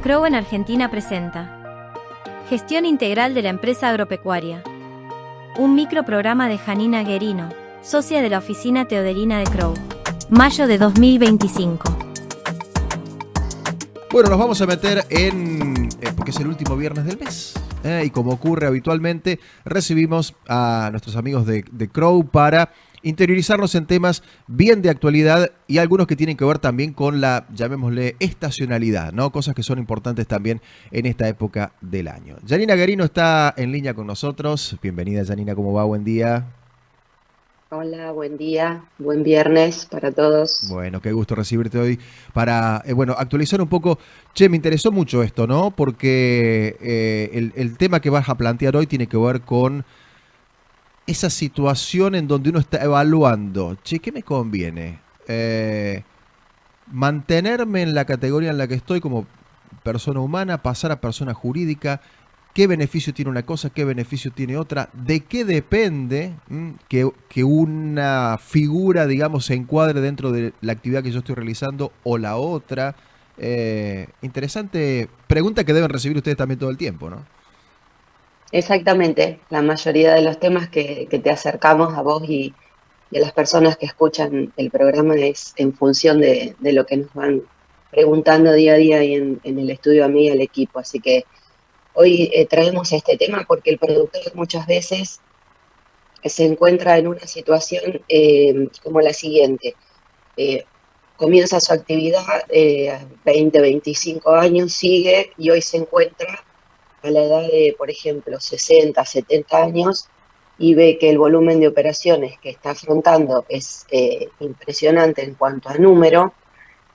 Crowe en Argentina presenta Gestión Integral de la Empresa Agropecuaria. Un microprograma de Janina Guerino, socia de la Oficina Teodelina de Crowe. Mayo de 2025. Bueno, nos vamos a meter porque es el último viernes del mes. Y como ocurre habitualmente, recibimos a nuestros amigos de Crowe para interiorizarnos en temas bien de actualidad y algunos que tienen que ver también con la, llamémosle, estacionalidad, ¿no? Cosas que son importantes también en esta época del año. Janina Guerino está en línea con nosotros. Bienvenida, Janina, ¿cómo va? Buen día. Hola, buen día, buen viernes para todos. Bueno, qué gusto recibirte hoy para, actualizar un poco. Che, me interesó mucho esto, ¿no? Porque el tema que vas a plantear hoy tiene que ver con esa situación en donde uno está evaluando, che, ¿qué me conviene? Mantenerme en la categoría en la que estoy como persona humana, pasar a persona jurídica. ¿Qué beneficio tiene una cosa? ¿Qué beneficio tiene otra? ¿De qué depende que una figura, digamos, se encuadre dentro de la actividad que yo estoy realizando o la otra? Interesante pregunta que deben recibir ustedes también todo el tiempo, ¿no? Exactamente, la mayoría de los temas que te acercamos a vos y a las personas que escuchan el programa es en función de lo que nos van preguntando día a día y en el estudio a mí y al equipo. Así que hoy traemos este tema porque el productor muchas veces se encuentra en una situación como la siguiente. Eh, Comienza su actividad, 20, 25 años, sigue y hoy se encuentra a la edad de, por ejemplo, 60, 70 años y ve que el volumen de operaciones que está afrontando es impresionante en cuanto a número,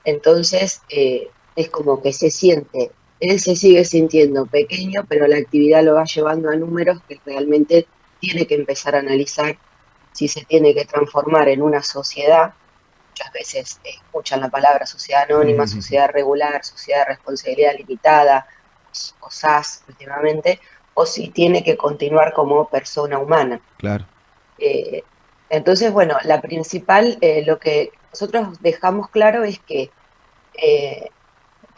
entonces es como que él se sigue sintiendo pequeño, pero la actividad lo va llevando a números que realmente tiene que empezar a analizar si se tiene que transformar en una sociedad. Muchas veces escuchan la palabra sociedad anónima, sociedad regular, sociedad de responsabilidad limitada, o SAS últimamente, o si tiene que continuar como persona humana. Claro. Eh, entonces, bueno, la principal, lo que nosotros dejamos claro es que eh,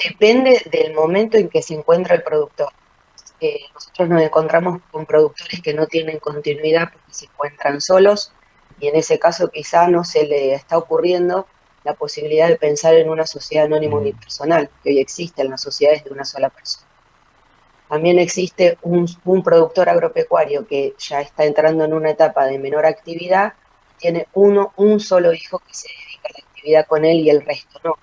depende del momento en que se encuentra el productor. Nosotros nos encontramos con productores que no tienen continuidad porque se encuentran solos y en ese caso quizá no se le está ocurriendo la posibilidad de pensar en una sociedad anónima unipersonal, que hoy existe en las sociedades de una sola persona. También existe un productor agropecuario que ya está entrando en una etapa de menor actividad, tiene un solo hijo que se dedica a la actividad con él y el resto no.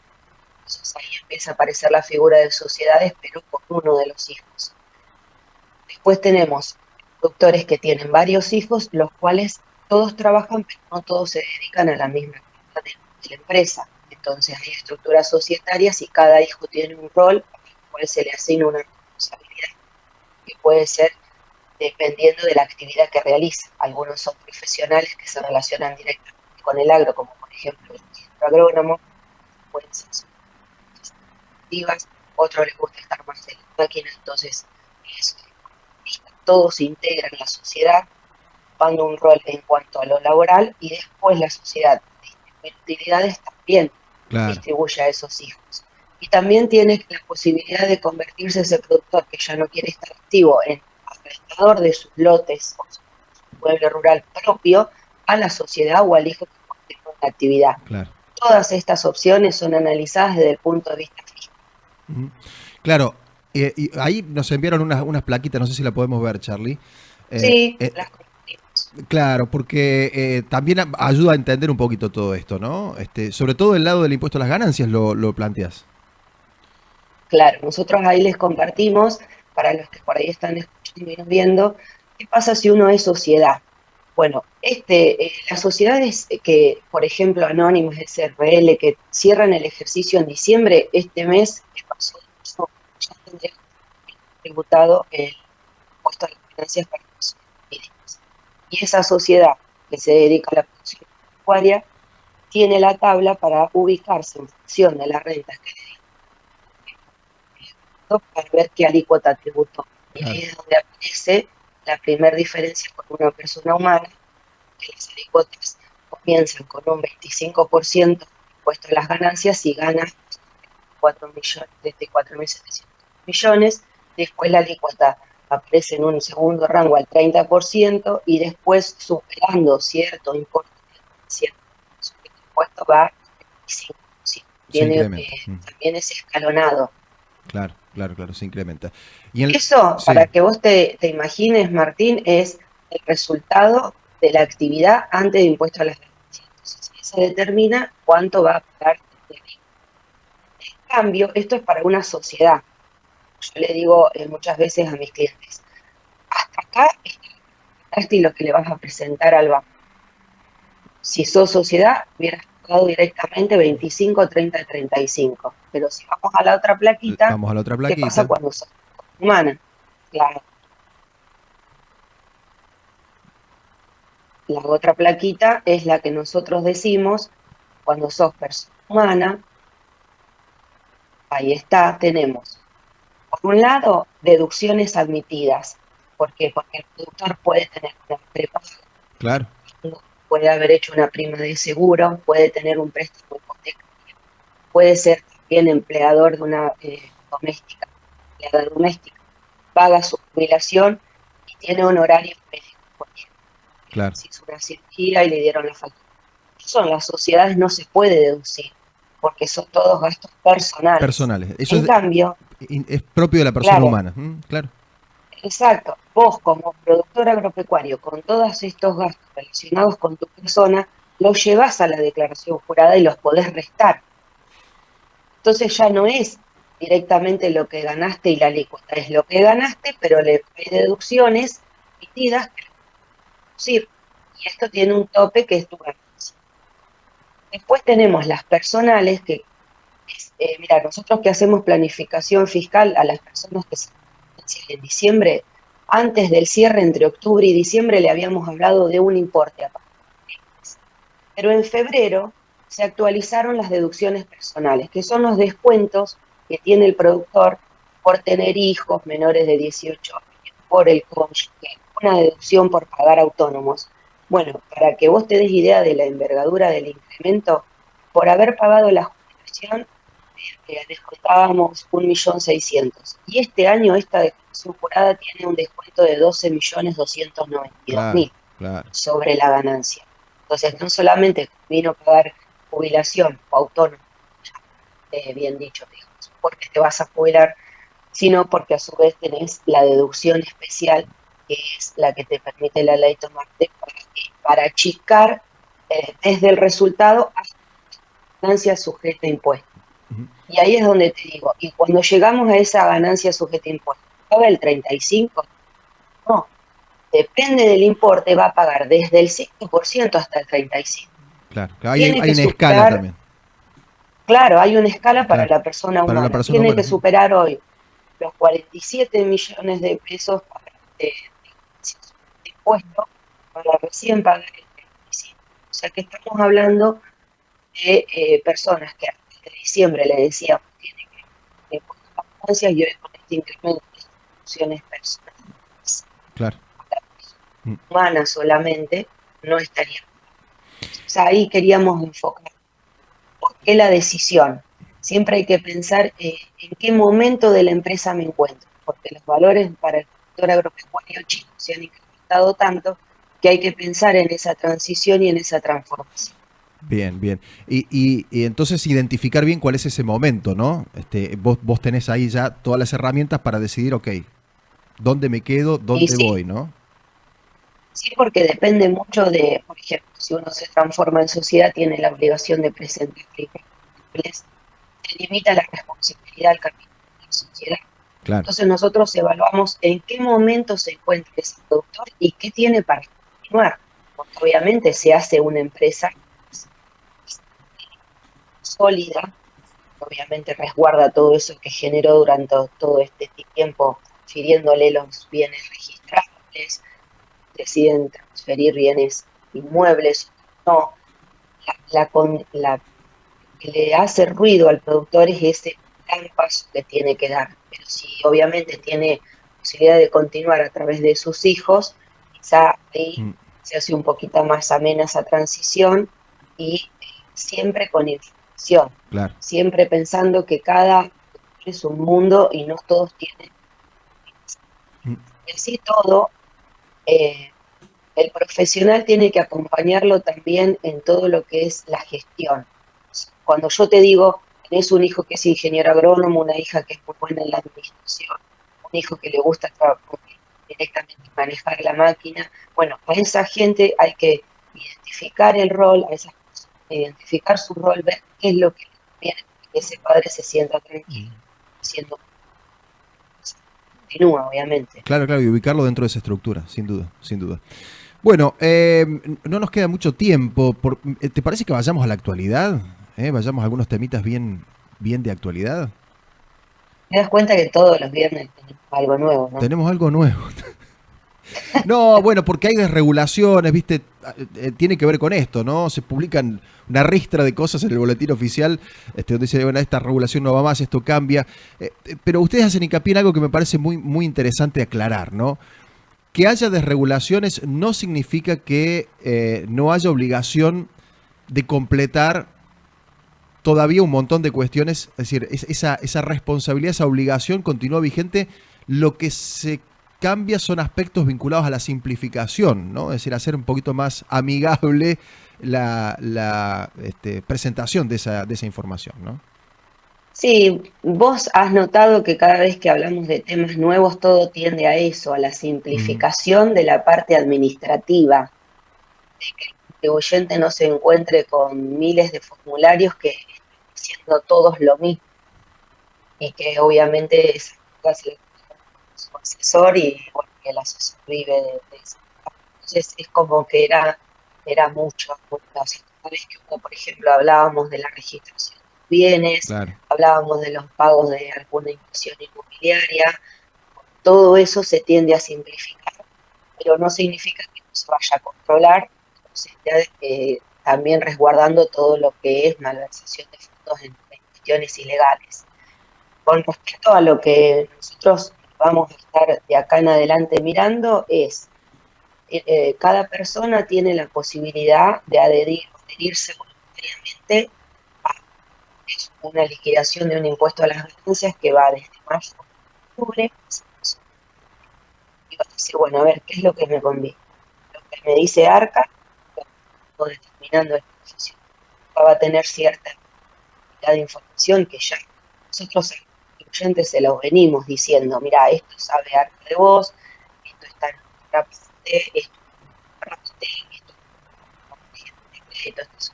Entonces ahí empieza a aparecer la figura de sociedades, pero con uno de los hijos. Después tenemos productores que tienen varios hijos, los cuales todos trabajan, pero no todos se dedican a la misma actividad de la empresa. Entonces hay estructuras societarias y cada hijo tiene un rol al cual se le asigna una responsabilidad que puede ser dependiendo de la actividad que realiza. Algunos son profesionales que se relacionan directamente con el agro, como por ejemplo el ingeniero agrónomo, pueden ser activas, otros les gusta estar más en la máquina, entonces todos se integran en la sociedad, ocupando un rol en cuanto a lo laboral y después la sociedad de utilidades también distribuye a esos hijos. Y también tiene la posibilidad de convertirse ese productor que ya no quiere estar activo en administrador de sus lotes o su pueblo rural propio a la sociedad o al hijo que continúa la actividad. Claro. Todas estas opciones son analizadas desde el punto de vista fiscal. Claro, y ahí nos enviaron unas plaquitas, no sé si la podemos ver, Charlie. Sí, las compartimos. Claro, porque también ayuda a entender un poquito todo esto, ¿no? Sobre todo el lado del impuesto a las ganancias lo planteas. Claro, nosotros ahí les compartimos, para los que por ahí están escuchando y viendo, qué pasa si uno es sociedad. Bueno, las sociedades que, por ejemplo, Anónimos, SRL, que cierran el ejercicio en diciembre, este mes que pasó, ya tendría tributado el impuesto a las ganancias para personas jurídicas. Y esa sociedad que se dedica a la producción agropecuaria tiene la tabla para ubicarse en función de las rentas que le para ver qué alícuota tributó. Y ahí es donde aparece la primera diferencia con una persona humana, que las alícuotas comienzan con un 25% impuesto a las ganancias y gana 34.700.000 millones, después la alícuota aparece en un segundo rango al 30% y después superando cierto importe, cierto impuesto va al 25%. Se incrementa. También es escalonado. Claro, claro, claro, se incrementa. Eso, Sí, para que vos te imagines, Martín, es el resultado de la actividad antes de impuesto a las ganancias. Entonces, eso determina cuánto va a pagar. En cambio, esto es para una sociedad. Yo le digo muchas veces a mis clientes, hasta acá está lo que le vas a presentar al banco. Si sos sociedad, hubieras pagado directamente 25, 30, 35. Pero si vamos a la otra plaquita, vamos a la otra ¿qué pasa plaquita. cuando sos humana? Claro. La otra plaquita es la que nosotros decimos cuando sos persona humana. Ahí está, tenemos, por un lado, deducciones admitidas. ¿Por qué? Porque el productor puede tener una prepaga, Claro. puede haber hecho una prima de seguro, puede tener un préstamo hipotecario, puede ser también empleador de una doméstica, empleada doméstica, paga su jubilación y tiene honorarios médicos, porque Claro. se hizo una cirugía y le dieron la factura. Eso en las sociedades no se puede deducir, porque son todos gastos personales. Personales. Eso en cambio, es propio de la persona claro, humana. Claro. Exacto. Vos como productor agropecuario, con todos estos gastos relacionados con tu persona, los llevas a la declaración jurada y los podés restar. Entonces ya no es directamente lo que ganaste y la alícuota, es lo que ganaste, pero hay deducciones emitidas que reducir. Y esto tiene un tope que es tu ganancia. Después tenemos las personales, que es, mira, nosotros que hacemos planificación fiscal a las personas que se en diciembre, antes del cierre entre octubre y diciembre le habíamos hablado de un importe aparte. Pero en febrero se actualizaron las deducciones personales, que son los descuentos que tiene el productor por tener hijos menores de 18 años, por el cónyuge, una deducción por pagar autónomos. Bueno, para que vos te des idea de la envergadura del incremento, por haber pagado la jubilación, descontábamos 1.600.000. Y este año esta declaración jurada tiene un descuento de 12.292.000 Claro. sobre la ganancia. Entonces, no solamente vino a pagar jubilación o autónomo, bien dicho, digamos, porque te vas a jubilar, sino porque a su vez tenés la deducción especial, que es la que te permite la ley tomarte para achicar desde el resultado hasta la ganancia sujeta a impuestos. Y ahí es donde te digo, y cuando llegamos a esa ganancia sujeta a impuestos, ¿paga el 35%? No, depende del importe, va a pagar desde el 5% hasta el 35%. Claro, hay una escala también. Claro, hay una escala para Claro, la persona para humana. la persona Tiene humana. que superar hoy los 47 millones de pesos de impuestos para recién pagar el 35%. O sea que estamos hablando de personas que antes de diciembre le decíamos tiene que pagar ganancias y hoy con este incremento de instituciones personales, claro, humana solamente, no estaría. O sea, ahí queríamos enfocar. ¿Por qué la decisión? Siempre hay que pensar en qué momento de la empresa me encuentro, porque los valores para el sector agropecuario chino se han incrementado tanto que hay que pensar en esa transición y en esa transformación. Bien, bien. Y entonces identificar bien cuál es ese momento, ¿no? Vos tenés ahí ya todas las herramientas para decidir, ok, ¿dónde me quedo? ¿Dónde voy, no? Sí, porque depende mucho de, por ejemplo, si uno se transforma en sociedad, tiene la obligación de presentar se limita la responsabilidad al capital de la sociedad. Claro. Entonces nosotros evaluamos en qué momento se encuentra ese productor y qué tiene para continuar. Porque obviamente se hace una empresa sólida, obviamente resguarda todo eso que generó durante todo este tiempo, transfiriéndole los bienes registrables, deciden transferir bienes inmuebles, no. La que le hace ruido al productor es ese gran paso que tiene que dar. Pero si obviamente tiene posibilidad de continuar a través de sus hijos, quizá ahí se hace un poquito más amena esa transición y siempre con información. Claro. Siempre pensando que cada es un mundo y no todos tienen. Mm. Y así todo, eh, el profesional tiene que acompañarlo también en todo lo que es la gestión. Cuando yo te digo, tenés un hijo que es ingeniero agrónomo, una hija que es muy buena en la administración, un hijo que le gusta directamente manejar la máquina, bueno, a esa gente hay que identificar el rol, a esas personas, identificar su rol, ver qué es lo que le conviene, que ese padre se sienta tranquilo, haciendo, continúa, obviamente. Claro, claro, y ubicarlo dentro de esa estructura, sin duda, sin duda. Bueno, no nos queda mucho tiempo. ¿Te parece que vayamos a la actualidad? Vayamos a algunos temitas bien de actualidad. Te das cuenta que todos los viernes tenemos algo nuevo, ¿no? Tenemos algo nuevo. No, bueno, porque hay desregulaciones, ¿viste? Tiene que ver con esto, ¿no? Se publican una ristra de cosas en el boletín oficial, donde dice, bueno, esta regulación no va más, esto cambia. Pero ustedes hacen hincapié en algo que me parece muy interesante aclarar, ¿no? Que haya desregulaciones no significa que no haya obligación de completar todavía un montón de cuestiones. Es decir, esa responsabilidad, esa obligación continúa vigente. Lo que se cambia son aspectos vinculados a la simplificación, ¿no? Es decir, hacer un poquito más amigable la presentación de esa información, ¿no? Sí, vos has notado que cada vez que hablamos de temas nuevos todo tiende a eso, a la Mm, simplificación de la parte administrativa, de que el contribuyente no se encuentre con miles de formularios que están haciendo todos lo mismo y que obviamente es casi su asesor y bueno, que el asesor vive de eso. Entonces es como que era mucho. O sea, cada vez que uno, por ejemplo, hablábamos de la registración de bienes, claro. hablábamos de los pagos de alguna inversión inmobiliaria, todo eso se tiende a simplificar, pero no significa que no se vaya a controlar, se esté también resguardando todo lo que es malversación de fondos en cuestiones ilegales. Con respecto a lo que nosotros vamos a estar de acá en adelante mirando es cada persona tiene la posibilidad de adherirse voluntariamente a una liquidación de un impuesto a las ganancias que va desde mayo a octubre. Y vas a decir, bueno, a ver, ¿qué es lo que me conviene? Lo que me dice ARCA, lo que estoy determinando el profesional, va a tener cierta cantidad de información que ya nosotros a los contribuyentes se los venimos diciendo, mira, esto sabe ARCA de vos, esto está en otra parte, esto estas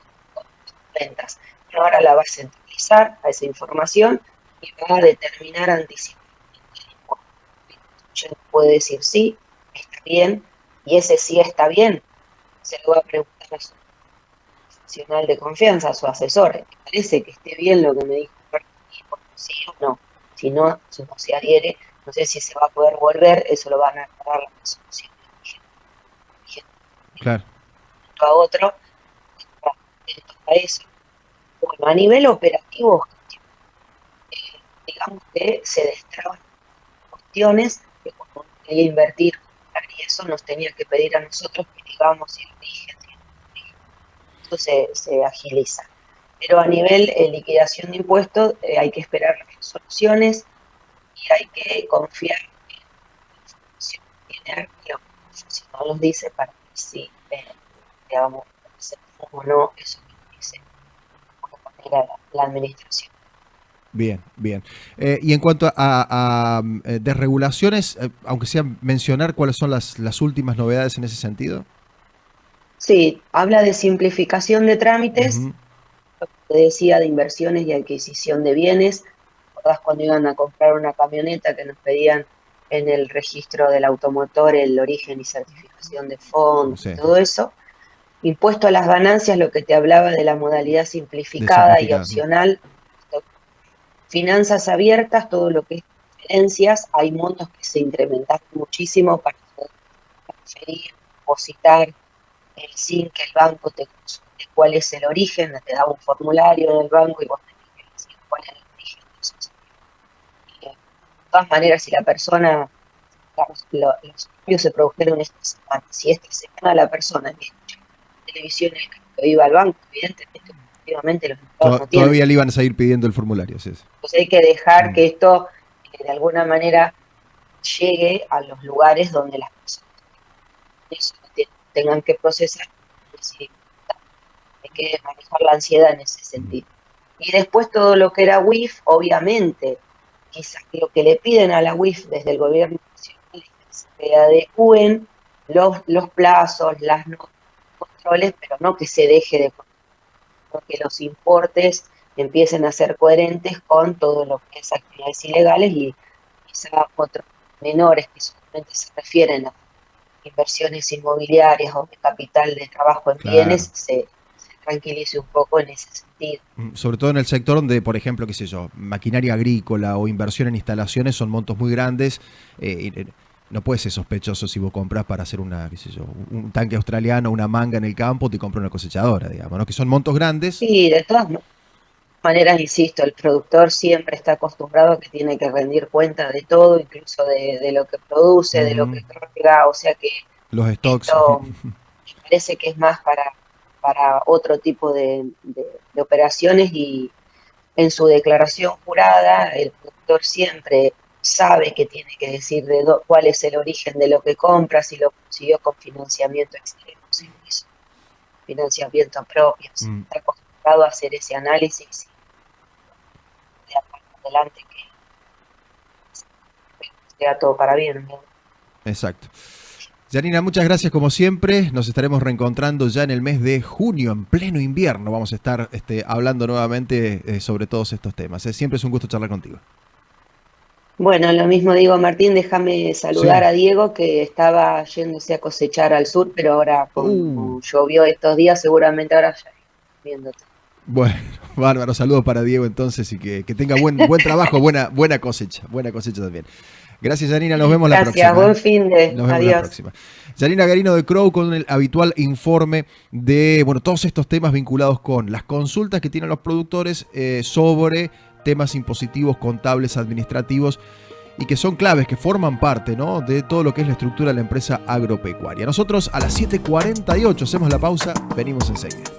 ventas. Pero ahora la va a centralizar a esa información y va a determinar anticipadamente. Puede decir sí, está bien, y ese sí está bien, se lo va a preguntar a su profesional de confianza, a su asesor. ¿Me parece que esté bien lo que me dijo? Sí o no. Si no, si no se adhiere, no sé si se va a poder volver, eso lo van a aclarar la resolución Claro. a otro, a eso. Bueno, a nivel operativo, digamos que se destraban cuestiones que como quería invertir y eso nos tenía que pedir a nosotros que digamos el origen, eso se agiliza. Pero a nivel liquidación de impuestos hay que esperar resoluciones y hay que confiar en la información que tiene Arqueo, si no los dice para ver si digamos, o no eso que dice la administración. Bien, bien. Y en cuanto a desregulaciones, aunque sea mencionar cuáles son las últimas novedades en ese sentido. Sí, habla de simplificación de trámites, Ujú. lo que te decía de inversiones y adquisición de bienes. ¿Recordás cuando iban a comprar una camioneta que nos pedían en el registro del automotor el origen y certificación de fondos y Sí, todo eso? Impuesto a las ganancias, lo que te hablaba de la modalidad de simplificada y simplificado. opcional. Finanzas abiertas, todo lo que es transferencias, hay montos que se incrementaron muchísimo para poder transferir, depositar, sin que el banco te consulte cuál es el origen, te da un formulario del banco y vos tenés que decir cuál es el origen de esos. De todas maneras, si la persona, los cambios se produjeron esta semana, si esta semana la persona que escucha televisión en el que iba al banco, evidentemente efectivamente los empleados no Todavía tienen. le iban a seguir pidiendo el formulario, sí. Entonces hay que dejar que esto de alguna manera llegue a los lugares donde las personas tengan que procesar. Decir, hay que manejar la ansiedad en ese sentido. Y después todo lo que era WIF, obviamente, quizás lo que le piden a la WIF desde el gobierno nacional es que se adecúen los plazos, los controles, pero no que se deje de controlar, que los importes empiecen a ser coherentes con todo lo que es actividades ilegales y quizás otros menores que solamente se refieren a inversiones inmobiliarias o de capital de trabajo en bienes, se tranquilice un poco en ese sentido. Sobre todo en el sector donde, por ejemplo, qué sé yo, maquinaria agrícola o inversión en instalaciones son montos muy grandes. No puede ser sospechoso si vos compras para hacer una, qué sé yo, un tanque australiano, una manga en el campo, te compras una cosechadora, digamos, ¿no? Que son montos grandes. Sí, de todas maneras, insisto, el productor siempre está acostumbrado a que tiene que rendir cuenta de todo, incluso de lo que produce, de lo que carga, o sea que los stocks. Esto me parece que es más para otro tipo de operaciones, y en su declaración jurada el productor siempre sabe que tiene que decir cuál es el origen de lo que compra, si lo consiguió con financiamiento externo, si lo hizo financiamiento propio, si está acostumbrado a hacer ese análisis de adelante que sea todo para bien, ¿no? Exacto. Janina, muchas gracias como siempre. Nos estaremos reencontrando ya en el mes de junio, en pleno invierno. Vamos a estar hablando nuevamente sobre todos estos temas. Siempre es un gusto charlar contigo. Bueno, lo mismo digo, Martín, déjame saludar a Diego, que estaba yéndose a cosechar al sur, pero ahora como llovió estos días, seguramente ahora ya viéndote. Bueno, bárbaro, saludos para Diego entonces y que tenga buen trabajo, buena cosecha también. Gracias, Janina, nos vemos la próxima. Gracias, buen fin de. Nos vemos Adiós. la próxima. Janina Garino de Crow con el habitual informe de todos estos temas vinculados con las consultas que tienen los productores sobre temas impositivos, contables, administrativos, y que son claves, que forman parte, ¿no?, de todo lo que es la estructura de la empresa agropecuaria. Nosotros a las 7:48 hacemos la pausa, venimos enseguida.